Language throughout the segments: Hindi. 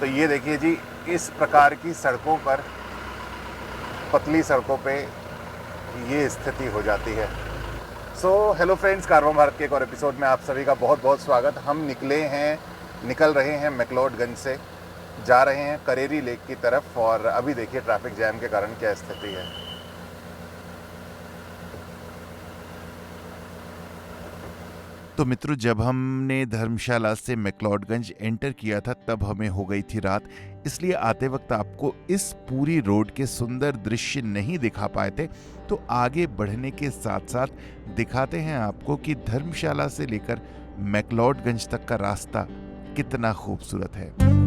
तो ये देखिए जी, इस प्रकार की सड़कों पर, पतली सड़कों पे ये स्थिति हो जाती है। सो हेलो फ्रेंड्स, कारवां भारत के एक और एपिसोड में आप सभी का बहुत बहुत स्वागत। हम निकल रहे हैं मैक्लोडगंज से, जा रहे हैं करेरी लेक की तरफ। और अभी देखिए ट्रैफिक जैम के कारण क्या स्थिति है। तो मित्रों, जब हमने धर्मशाला से मैक्लोडगंज एंटर किया था तब हमें हो गई थी रात, इसलिए आते वक्त आपको इस पूरी रोड के सुंदर दृश्य नहीं दिखा पाए थे। तो आगे बढ़ने के साथ साथ दिखाते हैं आपको कि धर्मशाला से लेकर मैक्लोडगंज तक का रास्ता कितना खूबसूरत है।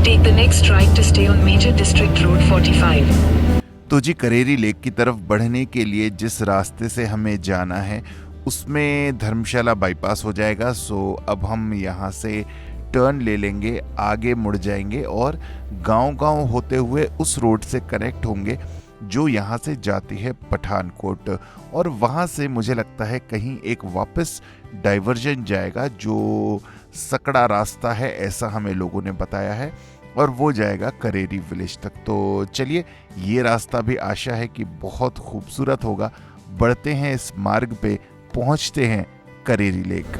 Take the next right to stay on Major District Road 45. तो जी, करेरी लेक की तरफ बढ़ने के लिए जिस रास्ते से हमें जाना है उसमें धर्मशाला बाईपास हो जाएगा। सो अब हम यहाँ से टर्न ले लेंगे, आगे मुड़ जाएंगे और गांव-गांव होते हुए उस रोड से कनेक्ट होंगे जो यहाँ से जाती है पठानकोट। और वहाँ से मुझे लगता है कहीं एक वापस डाइवर्जन जाएगा जो सकड़ा रास्ता है, ऐसा हमें लोगों ने बताया है, और वो जाएगा करेरी विलेज तक। तो चलिए, ये रास्ता भी आशा है कि बहुत खूबसूरत होगा। बढ़ते हैं इस मार्ग पे, पहुंचते हैं करेरी लेक।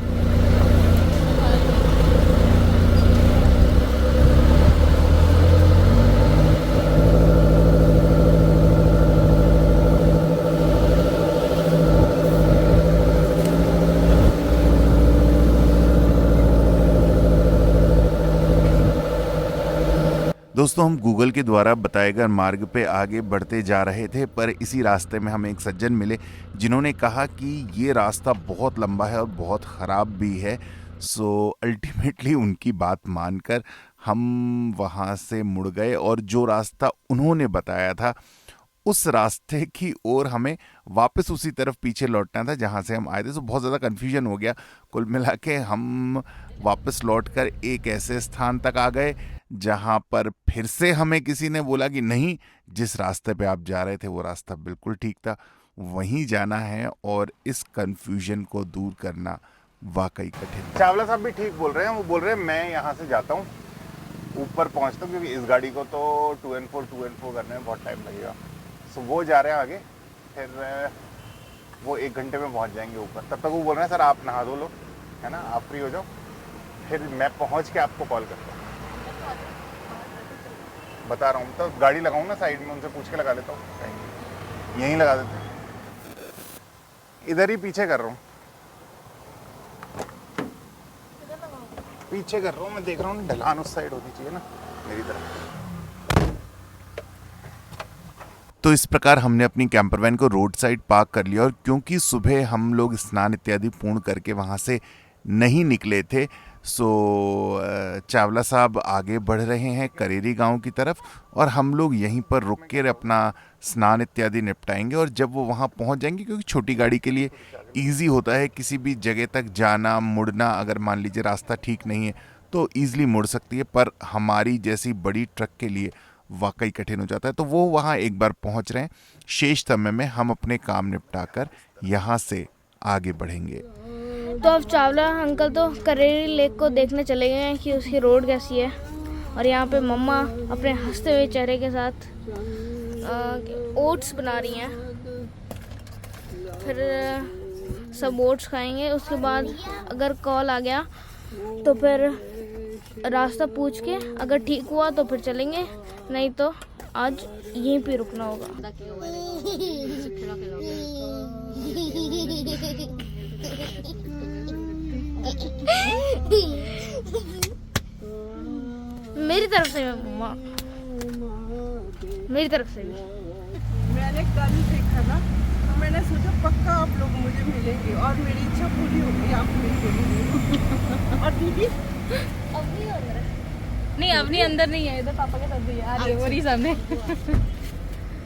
दोस्तों, हम गूगल के द्वारा बताए गए मार्ग पे आगे बढ़ते जा रहे थे, पर इसी रास्ते में हमें एक सज्जन मिले जिन्होंने कहा कि ये रास्ता बहुत लंबा है और बहुत ख़राब भी है। सो अल्टीमेटली उनकी बात मानकर हम वहाँ से मुड़ गए और जो रास्ता उन्होंने बताया था उस रास्ते की ओर हमें वापस उसी तरफ पीछे लौटना था जहाँ से हम आए थे। तो बहुत ज़्यादा कन्फ्यूजन हो गया। कुल मिला के हम वापस लौटकर एक ऐसे स्थान तक आ गए जहाँ पर फिर से हमें किसी ने बोला कि नहीं, जिस रास्ते पे आप जा रहे थे वो रास्ता बिल्कुल ठीक था, वहीं जाना है। और इस कन्फ्यूजन को दूर करना वाकई कठिन था। चावला साहब भी ठीक बोल रहे हैं। वो बोल रहे हैं मैं यहाँ से जाता हूँ, ऊपर पहुँचता हूँ, क्योंकि इस गाड़ी को तो 2N4 करने में बहुत टाइम लगेगा। सो वो जा रहे हैं आगे, फिर वो 1 घंटे में पहुँच जाएंगे ऊपर। तब तक वो बोल रहे हैं सर आप नहा धो लो, है ना, आप फ्री हो जाओ, फिर मैं पहुँच के आपको कॉल करता हूँ। बता रहा हूँ, तो गाड़ी लगाऊँ ना साइड में, उनसे पूछ के लगा लेता हूँ। यहीं लगा देते हैं, इधर ही पीछे कर रहा हूँ, पीछे कर रहा हूँ। मैं देख रहा हूँ ढलान उस साइड होनी चाहिए ना, मेरी तरफ। तो इस प्रकार हमने अपनी कैंपर वैन को रोड साइड पार्क कर लिया। और क्योंकि सुबह हम लोग स्नान इत्यादि पूर्ण करके वहाँ से नहीं निकले थे, सो चावला साहब आगे बढ़ रहे हैं करेरी गांव की तरफ और हम लोग यहीं पर रुक कर अपना स्नान इत्यादि निपटाएंगे। और जब वो वहाँ पहुँच जाएंगे, क्योंकि छोटी गाड़ी के लिए ईजी होता है किसी भी जगह तक जाना मुड़ना, अगर मान लीजिए रास्ता ठीक नहीं है तो ईजिली मुड़ सकती है, पर हमारी जैसी बड़ी ट्रक के लिए वाकई कठिन हो जाता है। तो वो वहाँ एक बार पहुँच रहे हैं। शेष समय में हम अपने काम निपटाकर यहाँ से आगे बढ़ेंगे। तो अब चावला अंकल तो करेरी लेक को देखने चले गए हैं कि उसकी रोड कैसी है। और यहाँ पे मम्मा अपने हंसते हुए चेहरे के साथ ओट्स बना रही हैं। फिर सब ओट्स खाएंगे, उसके बाद अगर कॉल आ गया तो फिर रास्ता पूछ के अगर ठीक हुआ तो फिर चलेंगे, नहीं तो आज यहीं पे रुकना होगा। मेरी तरफ से मम्मा, मेरी तरफ से भी। मैंने कल देखा ना, तो मैंने सोचा पक्का आप लोग मुझे मिलेंगे और मेरी इच्छा पूरी हो गई, आप मिलेंगे। और दीदी नहीं अवनी अंदर नहीं है, इधर पापा के साथ भी है, आ रही है वही सामने।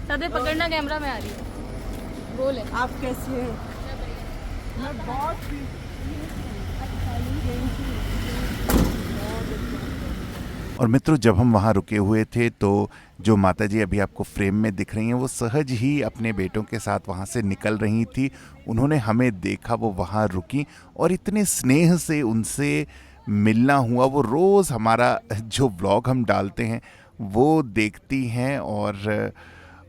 सदे पकड़ना कैमरा में आ रही है। बोले आप कैसे हैं? मैं बहुत और मित्रों, जब हम वहाँ रुके हुए थे तो जो माताजी अभी आपको फ्रेम में दिख रही हैं वो सहज ही अपने बेटों के साथ वहाँ से निकल रही थी। उन्होंने हमें देखा, वो वहाँ रुकी और इतने स्नेह से उनसे मिलना हुआ। वो रोज़ हमारा जो व्लॉग हम डालते हैं वो देखती हैं और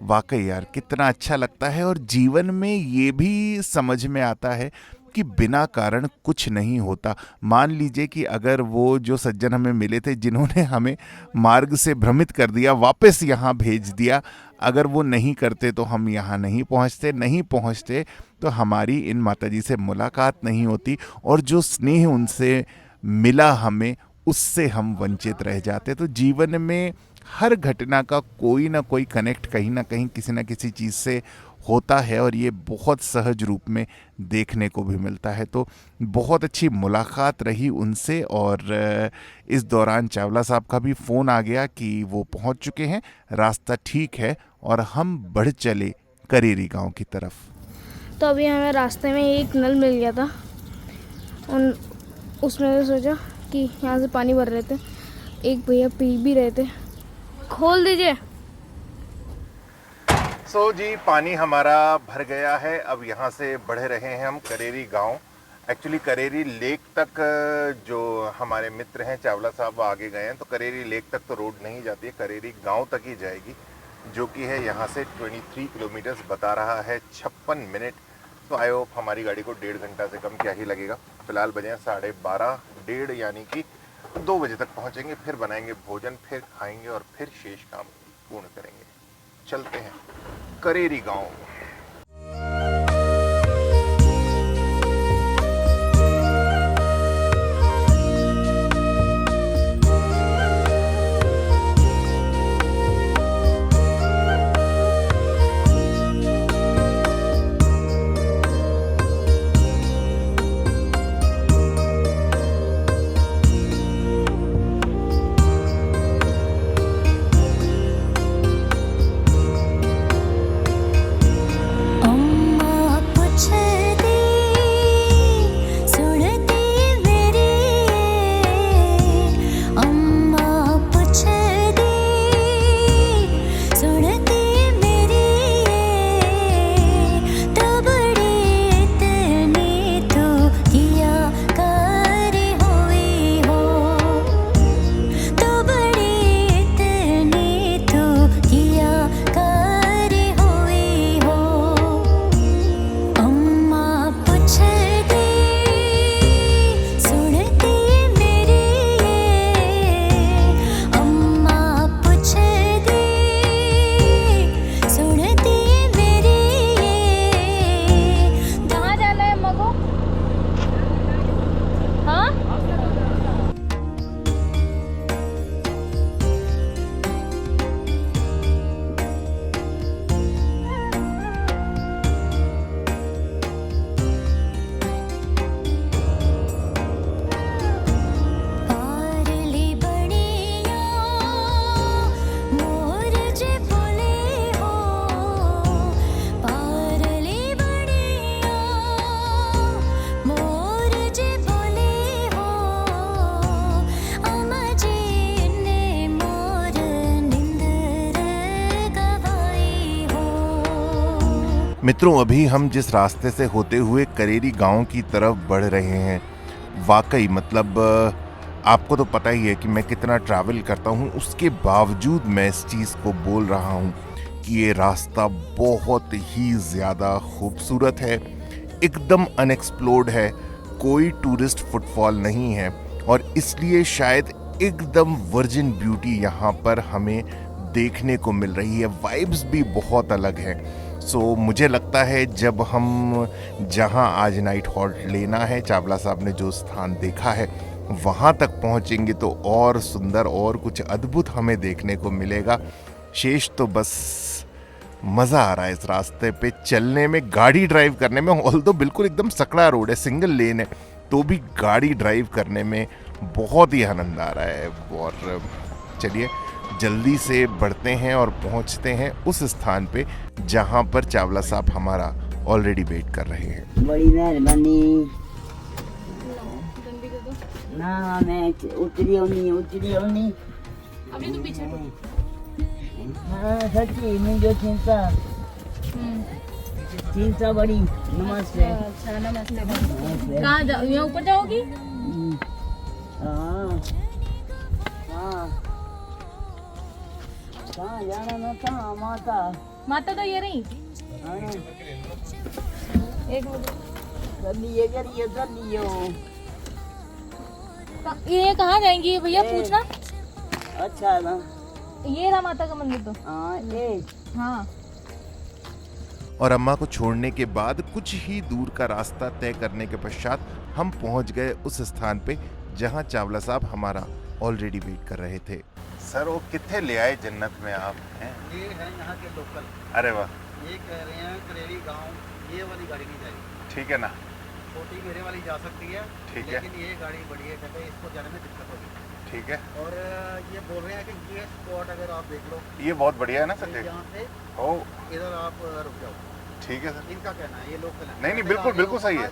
वाकई यार कितना अच्छा लगता है। और जीवन में ये भी समझ में आता है कि बिना कारण कुछ नहीं होता। मान लीजिए कि अगर वो जो सज्जन हमें मिले थे जिन्होंने हमें मार्ग से भ्रमित कर दिया, वापस यहाँ भेज दिया, अगर वो नहीं करते तो हम यहाँ नहीं पहुँचते तो हमारी इन माताजी से मुलाकात नहीं होती और जो स्नेह उनसे मिला हमें, उससे हम वंचित रह जाते। तो जीवन में हर घटना का कोई ना कोई कनेक्ट कहीं ना कहीं किसी ना किसी चीज़ से होता है और ये बहुत सहज रूप में देखने को भी मिलता है। तो बहुत अच्छी मुलाकात रही उनसे और इस दौरान चावला साहब का भी फ़ोन आ गया कि वो पहुंच चुके हैं, रास्ता ठीक है और हम बढ़ चले करेरी गांव की तरफ। तो अभी हमें रास्ते में एक नल मिल गया था, उसमें से सोचा कि यहाँ से पानी भर रहे थे, एक भैया पी भी रहे थे, खोल दीजिए। सो जी, पानी हमारा भर गया है। अब यहाँ से बढ़ रहे हैं हम करेरी गांव। एक्चुअली करेरी लेक तक जो हमारे मित्र हैं चावला साहब आगे गए हैं, तो करेरी लेक तक तो रोड नहीं जाती है, करेरी गांव तक ही जाएगी, जो कि है यहाँ से 23 किलोमीटर्स बता रहा है, 56 मिनट। तो आई होप हमारी गाड़ी को 1.5 घंटा से कम क्या ही लगेगा। फिलहाल बजे हैं 12:30, 1:30 यानी कि 2 बजे तक पहुँचेंगे। फिर बनाएंगे भोजन, फिर खाएंगे और फिर शेष काम पूर्ण करेंगे। चलते हैं करेरी गांव। मित्रों, अभी हम जिस रास्ते से होते हुए करेरी गांव की तरफ बढ़ रहे हैं, वाकई मतलब आपको तो पता ही है कि मैं कितना ट्रैवल करता हूं, उसके बावजूद मैं इस चीज़ को बोल रहा हूं कि ये रास्ता बहुत ही ज़्यादा खूबसूरत है, एकदम अनएक्सप्लोर्ड है, कोई टूरिस्ट फुटफॉल नहीं है और इसलिए शायद एकदम वर्जिन ब्यूटी यहाँ पर हमें देखने को मिल रही है। वाइब्स भी बहुत अलग हैं। सो मुझे लगता है जब हम जहाँ आज नाइट हॉल्ट लेना है, चावला साहब ने जो स्थान देखा है, वहाँ तक पहुँचेंगे तो और सुंदर और कुछ अद्भुत हमें देखने को मिलेगा। शेष तो बस मज़ा आ रहा है इस रास्ते पे चलने में, गाड़ी ड्राइव करने में। ऑल्दो बिल्कुल एकदम सकड़ा रोड है, सिंगल लेन है, तो भी गाड़ी ड्राइव करने में बहुत ही आनंद आ रहा है। और चलिए जल्दी से बढ़ते हैं और पहुंचते हैं उस स्थान पे जहां पर चावला साहब हमारा ऑलरेडी वेट कर रहे हैं। बड़ी मेहरबानी। ना मैं उतरी होनी अभी तो पीछे हाँ सच्ची मुझे चिंता बड़ी। नमस्ते। अच्छा नमस्ते। कहाँ जाओ, यहाँ ऊपर जाओगी? हाँ हाँ कहाँ जाना ना था माता। माता तो ये रही। हाँ एक मिनट। कर लियो ये कहाँ जाएंगी भैया, पूछना। अच्छा ना ये रहा माता का मंदिर तो। हाँ ये हाँ। और अम्मा को छोड़ने के बाद कुछ ही दूर का रास्ता तय करने के पश्चात हम पहुंच गए उस स्थान पे जहां चावला साहब हमारा ऑलरेडी वेट कर रहे थे। सर वो कितने ले आए जन्नत में आप हैं? ये है यहाँ के लोकल। अरे वाह, ये कह रहे हैं करेरी गांव ये वाली गाड़ी नहीं जाएगी। ठीक है ना, छोटी मेरे वाली जा सकती है, ठीक है। लेकिन ये गाड़ी बड़ी है, कहते हैं इसको जाने में दिक्कत होगी। ठीक है। और ये बोल रहे हैं कि ये स्पॉट अगर आप देख लो, ये बहुत बढ़िया है ना तो सर? यहाँ से ओ इधर आप रुक जाओ। ठीक है सर। इनका कहना है ये लोकल है। नहीं, कहते बिल्कुल, आगे बिल्कुल सही है।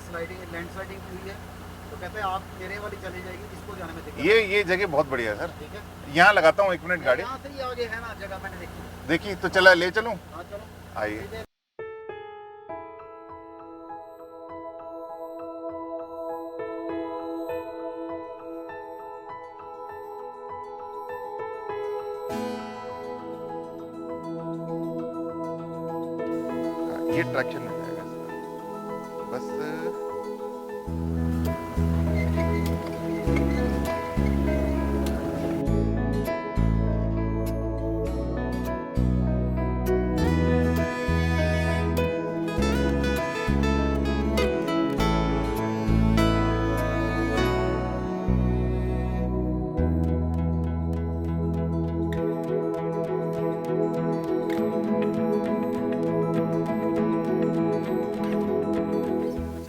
स्लाइडिंग लैंड स्लाइडिंग हुई है, तो कहते हैं आप मेरे वाली चली जाएगी, इसको जाने में दिक्कत ये जगह बहुत बढ़िया है सर। ठीक है। यहाँ लगाता हूँ 1 मिनट गाड़ी। यहाँ से ही आगे है ना जगह, मैंने देखी। देखी तो चला ले चलूँ? हाँ चलो आइए। ये ट्रैक्शन मिल जाएगा बस।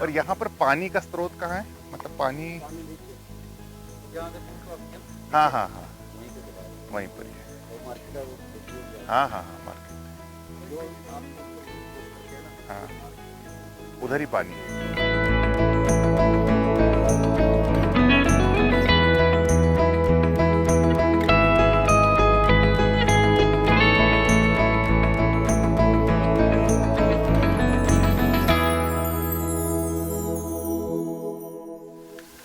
और यहाँ पर पानी का स्रोत कहाँ है? मतलब पानी जहाँ से पुल क्रॉस किया, हाँ हाँ हाँ वहीं पे दिखा है। वहीं पर ही है। वो मार्केट है, वो देखिए क्या है। हाँ हाँ हाँ मार्केट, जो आप करके है ना, हाँ उधर ही पानी है।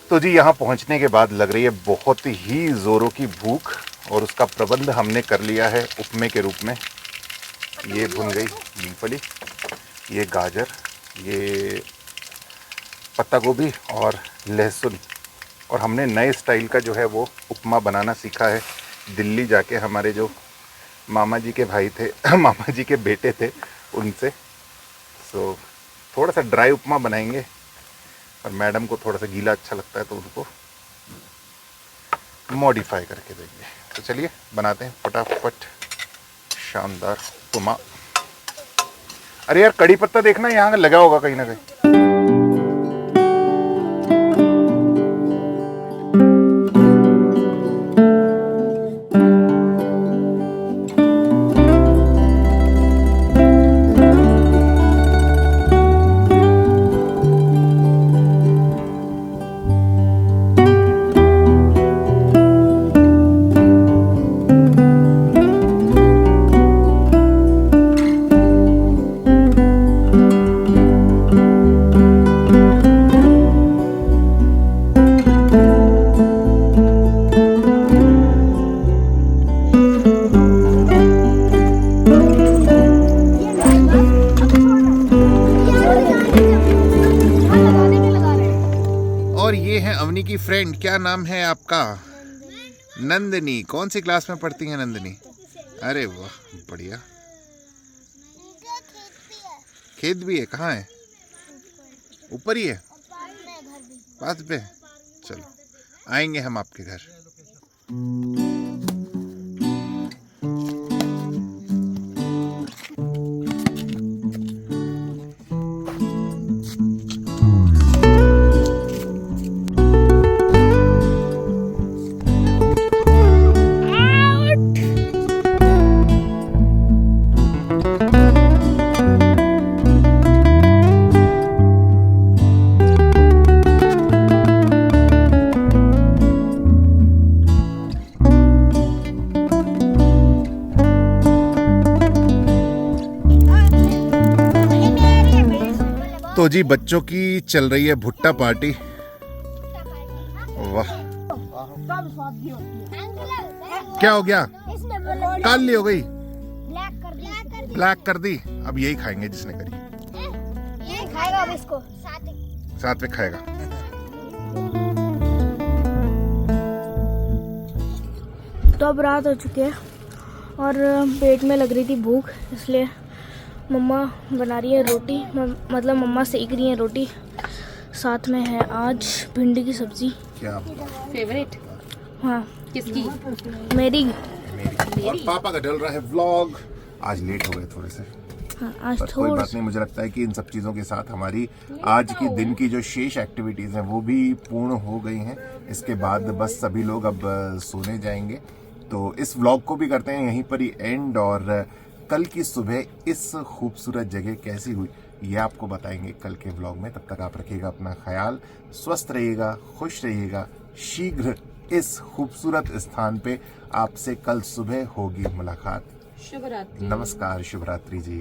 तो जी यहाँ पहुँचने के बाद लग रही है बहुत ही ज़ोरों की भूख, और उसका प्रबंध हमने कर लिया है उपमे के रूप में। ये भुन गई मूंगफली, ये गाजर, ये पत्ता गोभी और लहसुन, और हमने नए स्टाइल का जो है वो उपमा बनाना सीखा है दिल्ली जाके हमारे जो मामा जी के भाई थे मामा जी के बेटे थे उनसे। सो थोड़ा सा ड्राई उपमा बनाएंगे, और मैडम को थोड़ा सा गीला अच्छा लगता है तो उनको मॉडिफाई करके देंगे। तो चलिए बनाते हैं फटाफट शानदार उपमा। अरे यार कड़ी पत्ता देखना यहाँ लगा होगा कहीं ना कहीं। और ये है अवनी की फ्रेंड, क्या नाम है आपका? नंदनी। कौन सी क्लास में पढ़ती हैं नंदनी? अरे वाह बढ़िया। खेत भी है? कहाँ है? ऊपर ही है? पास पे? चलो आएंगे हम आपके घर। तो जी बच्चों की चल रही है भुट्टा पार्टी। वाह, क्या हो गया? काली हो गई, ब्लैक कर दी। अब यही खाएंगे जिसने करी। ये खाएगा अब इसको साथ में खाएगा। तो अब रात हो चुकी है और पेट में लग रही थी भूख, इसलिए मम्मा बना रही है रोटी, मतलब मम्मा सेक रही है रोटी। साथ में है आज भिंडी की सब्जी। क्या? फेवरेट हाँ किसकी? मेरी। और पापा का डल रहा है व्लॉग। आज लेट हो गए थोड़े से, हाँ आज पर कोई थोड़ा बात नहीं। मुझे लगता है कि इन सब चीज़ों के साथ हमारी आज की दिन की जो शेष एक्टिविटीज़ हैं वो भी पूर्ण हो गई हैं। इसके बाद बस सभी लोग अब सोने जाएंगे। तो इस व्लॉग को भी करते हैं यहीं पर ही एंड, और कल की सुबह इस खूबसूरत जगह कैसी हुई ये आपको बताएंगे कल के व्लॉग में। तब तक आप रखिएगा अपना ख्याल, स्वस्थ रहिएगा, खुश रहिएगा। शीघ्र इस खूबसूरत स्थान पे आपसे कल सुबह होगी मुलाकात। शुभ रात्रि। नमस्कार, शुभ रात्रि जी।